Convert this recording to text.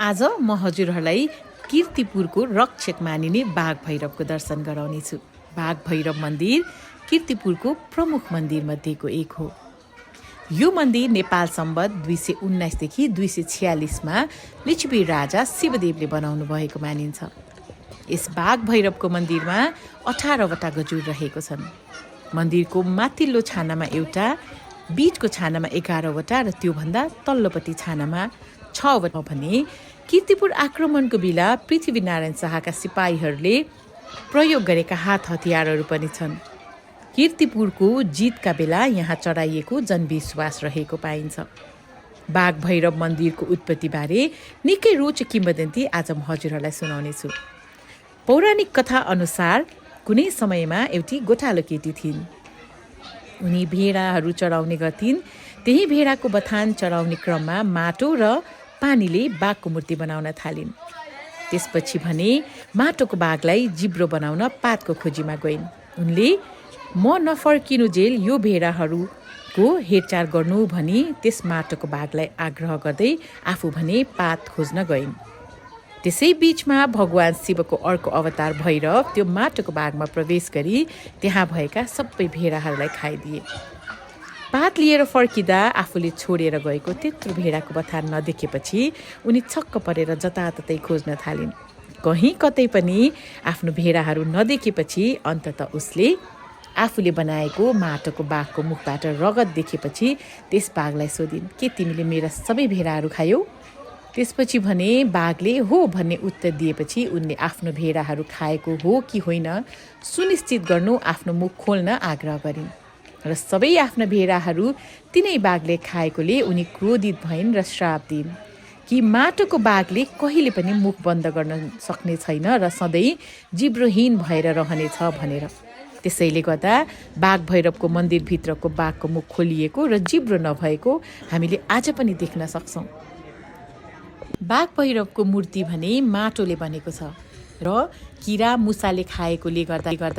आज म हजुरहरूलाई कीर्तिपुरको रक्षक मानिने बाघ भैरवको दर्शन गराउनेछु। बाघ भैरव मन्दिर कीर्तिपुरको प्रमुख मन्दिरमध्येको एक हो। यो मन्दिर नेपाल सम्वत 219 देखि 246मा लिच्छवी राजा शिवदेवले बनाउनु भएको मानिन्छ। यस बाघ भैरवको मन्दिरमा 18वटा गजुर रहेको छन्। मन्दिरको माथिल्लो छानामा एउटा, बीचको छानामा 11वटा र त्योभन्दा तल्लोपट्टि छानामा 6वटा भने कीर्तिपुर आक्रमणको बेला पृथ्वीनारायण शाहका सिपाहीहरूले प्रयोग गरेका हात हतियारहरू पनि छन्। कीर्तिपुरको जितका बेला यहाँ चढाइएको जनविश्वास रहेको पाइन्छ। बाघ भैरव मन्दिरको उत्पत्तिबारे निकै रोचक किंवदन्ती आज म हजुरहरूलाई सुनाउनेछु। पौराणिक कथा अनुसार कुनै समयमा एउटी गोठालो केटी थिइन्। उनी भेडाहरू चढाउने गर्थिन्। त्यही भेडाको बथान चढाउने क्रममा माटो र पानीले बाघको मूर्ति बनाउन थालिन्। त्यसपछि भने माटोको बाघलाई जिब्रो बनाउन पातको खोजीमा गइन्। उनले म नफर्किनुजेल यो भेडाहरूको हेरचाह गर्नु भनी त्यस माटोको बाघलाई आग्रह गर्दै आफू भने पात खोज्न गइन्। त्यसै बीचमा भगवान शिवको अर्को अवतार भैरव त्यो माटोको बाघमा प्रवेश गरी त्यहाँ भएका सबै भेडाहरूलाई खाइदिए। पात लिएर फर्किँदा आफूले छोडेर गएको त्यत्रो भेडाको बथान नदेखेपछि उनी छक्क परेर जताततै खोज्न थालिन्। कहीँ कतै पनि आफ्नो भेडाहरू नदेखेपछि अन्ततः उसले आफूले बनाएको माटोको बाघको मुखबाट रगत देखेपछि त्यस बाघलाई सोधिन्, के तिमीले मेरा सबै भेडाहरू खायौ? त्यसपछि भने बाघले हो भन्ने उत्तर दिएपछि उनले आफ्नो भेडाहरू खाएको हो कि होइन सुनिश्चित गर्नु आफ्नो मुख खोल्न आग्रह गरिन् र सबै आफ्ना भेडाहरू तिनै बाघले खाएकोले उनी क्रोधित भइन् र श्राप दिइन् कि माटोको बाघले कहिले पनि मुख बन्द गर्न सक्ने छैन र सधैँ जिब्रोहीन भएर रहनेछ भनेर। त्यसैले गर्दा बाघ भैरवको मन्दिरभित्रको बाघको मुख खोलिएको र जिब्रो नभएको हामीले आज पनि देख्न सक्छौँ। बाघ भैरवको मूर्ति भने माटोले बनेको छ र किरा मुसाले खाएकोले गर्दा